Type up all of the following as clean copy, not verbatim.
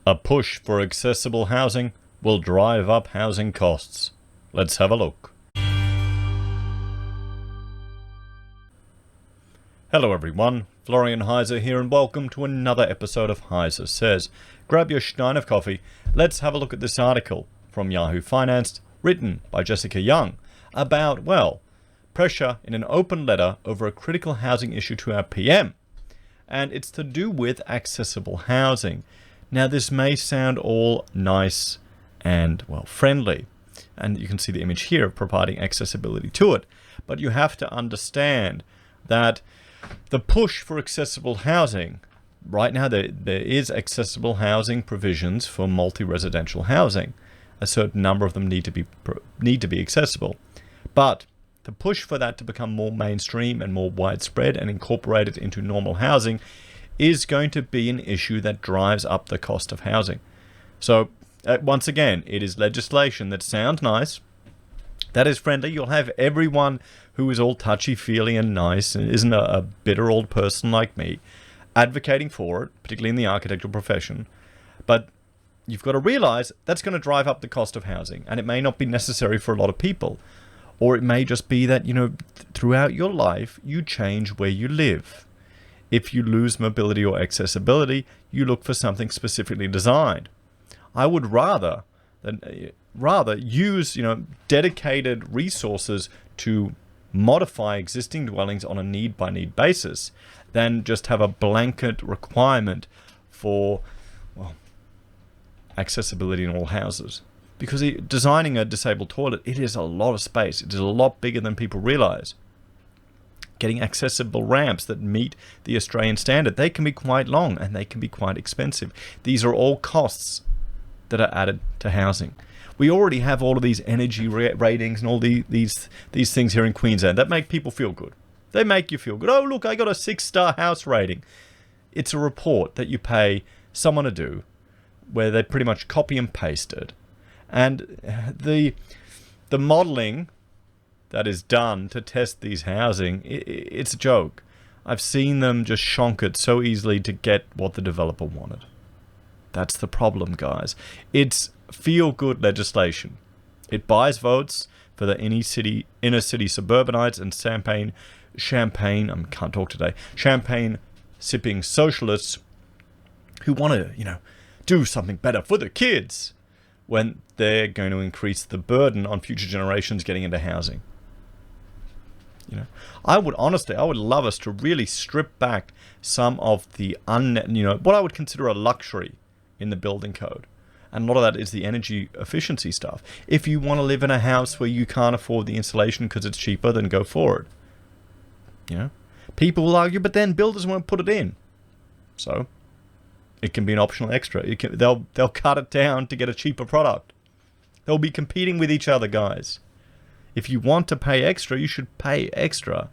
A push for accessible housing will drive up housing costs. Let's have a look. Hello everyone, Florian.Heise here and welcome to another episode of HeiseSays. Grab your stein of coffee, let's have a look at this article from Yahoo Finance, written by Jessica Young, about, well, pressure in an open letter over a critical housing issue to our PM. And it's to do with accessible housing. Now this may sound all nice and, well, friendly, and you can see the image here of providing accessibility to it, but you have to understand that the push for accessible housing, right now there is accessible housing provisions for multi-residential housing. A certain number of them need to be accessible, but the push for that to become more mainstream and more widespread and incorporated into normal housing is going to be an issue that drives up the cost of housing. So once again, it is legislation that sounds nice, that is friendly. You'll have everyone who is all touchy-feely and nice and isn't a bitter old person like me advocating for it, particularly in the architectural profession. But you've got to realize that's going to drive up the cost of housing, and it may not be necessary for a lot of people. Or it may just be that, throughout your life, you change where you live. If you lose mobility or accessibility, you look for something specifically designed. I would rather use, dedicated resources to modify existing dwellings on a need-by-need basis than just have a blanket requirement for, well, accessibility in all houses. Because designing a disabled toilet, it is a lot of space. It is a lot bigger than people realize. Getting accessible ramps that meet the Australian standard, they can be quite long and they can be quite expensive. These are all costs that are added to housing. We already have all of these energy ratings and all these things here in Queensland that make people feel good. They make you feel good. Oh, look, I got a 6-star house rating. It's a report that you pay someone to do where they pretty much copy and paste it. And the modeling that is done to test these housing, it's a joke. I've seen them just shonk it so easily to get what the developer wanted. That's the problem, guys. It's feel-good legislation. It buys votes for the inner city suburbanites and champagne sipping socialists who want to, do something better for the kids, when they're going to increase the burden on future generations getting into housing. I would love us to really strip back some of the what I would consider a luxury in the building code. And a lot of that is the energy efficiency stuff. If you want to live in a house where you can't afford the insulation because it's cheaper, then go for it. People will argue, but then builders won't put it in. So it can be an optional extra. They'll cut it down to get a cheaper product. They'll be competing with each other, guys. If you want to pay extra, you should pay extra.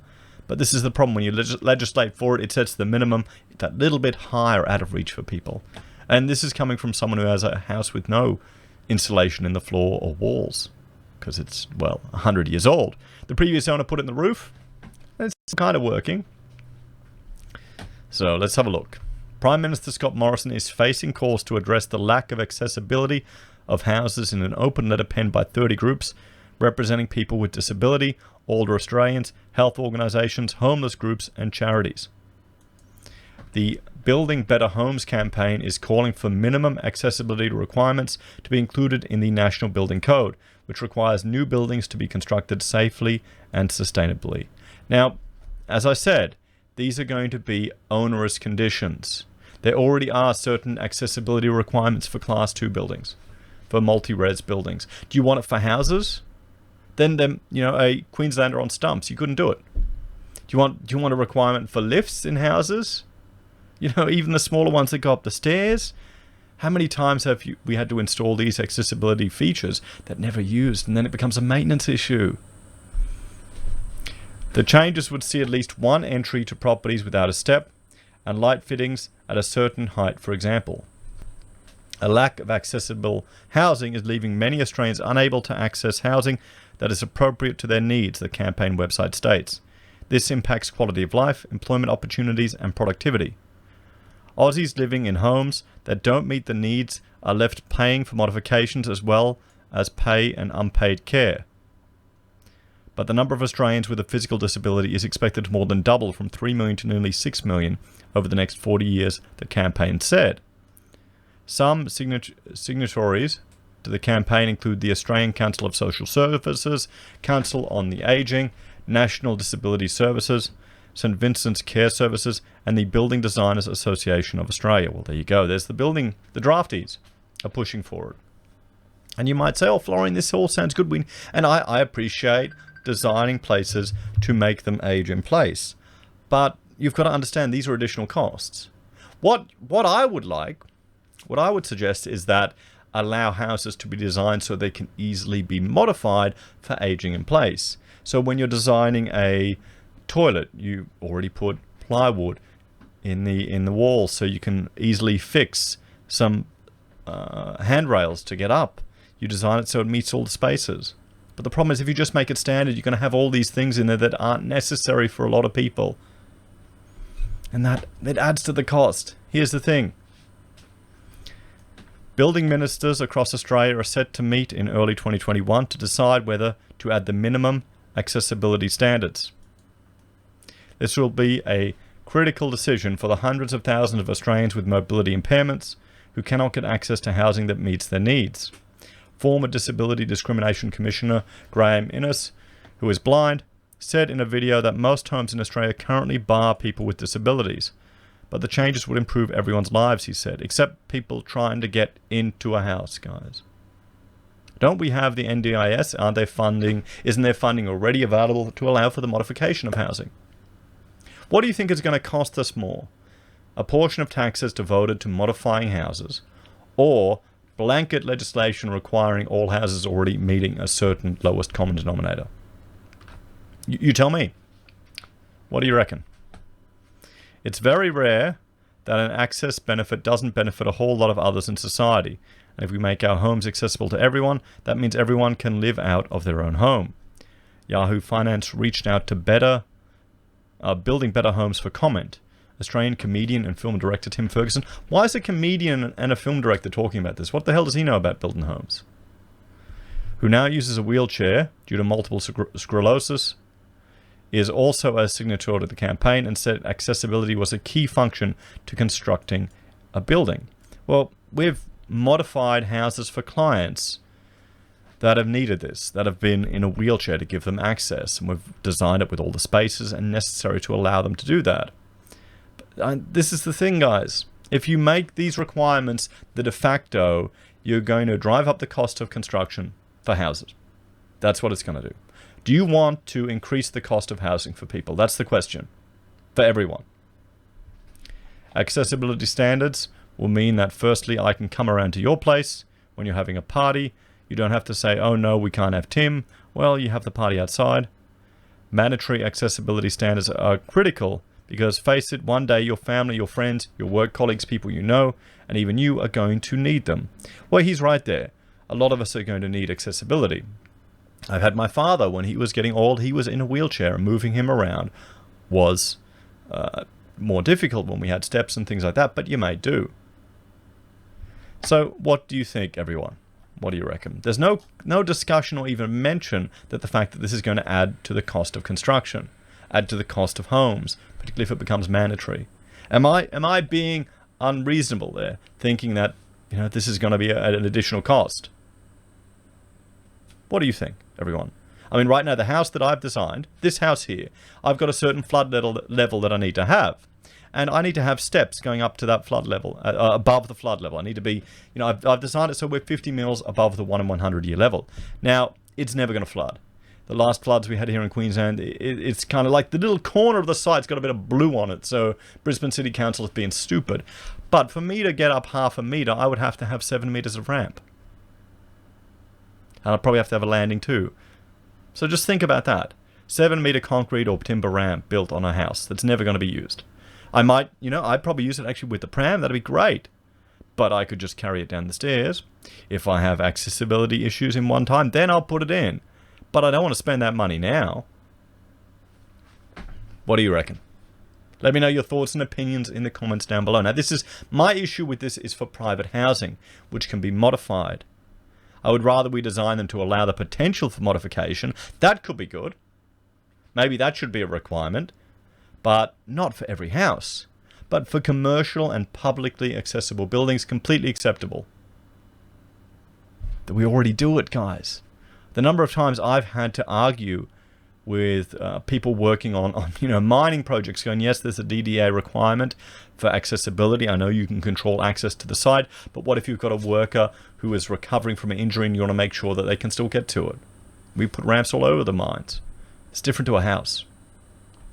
But this is the problem. When you legislate for it, it sets the minimum that little bit higher out of reach for people. And this is coming from someone who has a house with no insulation in the floor or walls, because it's, 100 years old. The previous owner put it in the roof. It's kind of working. So let's have a look. Prime Minister Scott Morrison is facing calls to address the lack of accessibility of houses in an open letter penned by 30 groups representing people with disability, older Australians, health organisations, homeless groups and charities. The Building Better Homes campaign is calling for minimum accessibility requirements to be included in the National Building Code, which requires new buildings to be constructed safely and sustainably. Now, as I said, these are going to be onerous conditions. There already are certain accessibility requirements for Class 2 buildings, for multi-res buildings. Do you want it for houses? Then a Queenslander on stumps, you couldn't do it. Do you want a requirement for lifts in houses? Even the smaller ones that go up the stairs. How many times have we had to install these accessibility features that never used, and then it becomes a maintenance issue? The changes would see at least one entry to properties without a step, and light fittings at a certain height, for example. A lack of accessible housing is leaving many Australians unable to access housing that is appropriate to their needs, the campaign website states. This impacts quality of life, employment opportunities, and productivity. Aussies living in homes that don't meet the needs are left paying for modifications as well as pay and unpaid care. But the number of Australians with a physical disability is expected to more than double from 3 million to nearly 6 million over the next 40 years, the campaign said. Some signatories to the campaign include the Australian Council of Social Services, Council on the Ageing, National Disability Services, St Vincent's Care Services, and the Building Designers Association of Australia. Well, there you go. There's the draftees are pushing for it. And you might say, oh, Florian, this all sounds good. And I appreciate designing places to make them age in place. But you've got to understand these are additional costs. What I would suggest is that allow houses to be designed so they can easily be modified for aging in place. So when you're designing a toilet, you already put plywood in the wall so you can easily fix some handrails to get up. You design it so it meets all the spaces. But the problem is if you just make it standard, you're going to have all these things in there that aren't necessary for a lot of people. And that adds to the cost. Here's the thing. Building ministers across Australia are set to meet in early 2021 to decide whether to add the minimum accessibility standards. This will be a critical decision for the hundreds of thousands of Australians with mobility impairments who cannot get access to housing that meets their needs. Former Disability Discrimination Commissioner Graham Innes, who is blind, said in a video that most homes in Australia currently bar people with disabilities. But the changes would improve everyone's lives, he said, except people trying to get into a house, guys. Don't we have the NDIS? Isn't there funding already available to allow for the modification of housing? What do you think is going to cost us more? A portion of taxes devoted to modifying houses, or blanket legislation requiring all houses already meeting a certain lowest common denominator? You tell me. What do you reckon? It's very rare that an access benefit doesn't benefit a whole lot of others in society. And if we make our homes accessible to everyone, that means everyone can live out of their own home. Yahoo Finance reached out to Building Better Homes for comment. Australian comedian and film director Tim Ferguson. Why is a comedian and a film director talking about this? What the hell does he know about building homes? Who now uses a wheelchair due to multiple sclerosis, is also a signatory to the campaign and said accessibility was a key function to constructing a building. Well, we've modified houses for clients that have needed this, that have been in a wheelchair to give them access, and we've designed it with all the spaces and necessary to allow them to do that. This is the thing, guys. If you make these requirements the de facto, you're going to drive up the cost of construction for houses. That's what it's going to do. Do you want to increase the cost of housing for people? That's the question. For everyone. Accessibility standards will mean that firstly, I can come around to your place when you're having a party. You don't have to say, oh no, we can't have Tim. Well, you have the party outside. Mandatory accessibility standards are critical because, face it, one day your family, your friends, your work colleagues, people you know, and even you are going to need them. Well, he's right there. A lot of us are going to need accessibility. I've had my father, when he was getting old, he was in a wheelchair, and moving him around was more difficult when we had steps and things like that, but you may do. So what do you think, everyone? What do you reckon? There's no discussion or even mention that the fact that this is going to add to the cost of construction, add to the cost of homes, particularly if it becomes mandatory. Am I being unreasonable there, thinking that this is going to be an additional cost? What do you think, everyone? I mean, right now, the house that I've designed, this house here, I've got a certain flood level that I need to have. And I need to have steps going up to that flood level, above the flood level. I need to be, I've designed it so we're 50 mils above the 1 in 100 year level. Now, it's never going to flood. The last floods we had here in Queensland, it's kind of like the little corner of the site's got a bit of blue on it. So Brisbane City Council is being stupid. But for me to get up 0.5 metre, I would have to have 7 metres of ramp. And I'd probably have to have a landing too. So just think about that. 7 metre concrete or timber ramp built on a house that's never going to be used. I might, I'd probably use it actually with the pram. That'd be great. But I could just carry it down the stairs. If I have accessibility issues in one time, then I'll put it in. But I don't want to spend that money now. What do you reckon? Let me know your thoughts and opinions in the comments down below. Now, my issue with this is for private housing, which can be modified. I would rather we design them to allow the potential for modification. That could be good. Maybe that should be a requirement, but not for every house. But for commercial and publicly accessible buildings, completely acceptable. We already do it, guys. The number of times I've had to argue with people working on mining projects going, yes, there's a DDA requirement for accessibility. I know you can control access to the site, but what if you've got a worker who is recovering from an injury and you want to make sure that they can still get to it? We put ramps all over the mines. It's different to a house.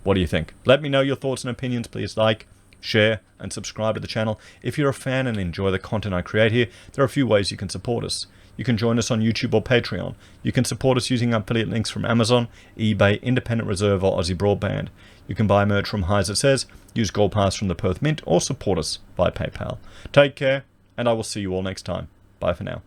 What do you think? Let me know your thoughts and opinions. Please like, share, and subscribe to the channel. If you're a fan and enjoy the content I create here, there are a few ways you can support us. You can join us on YouTube or Patreon. You can support us using affiliate links from Amazon, eBay, Independent Reserve, or AussieBroadband. You can buy merch from HeiseSays, use Gold Pass from the Perth Mint, or support us via PayPal. Take care, and I will see you all next time. Bye for now.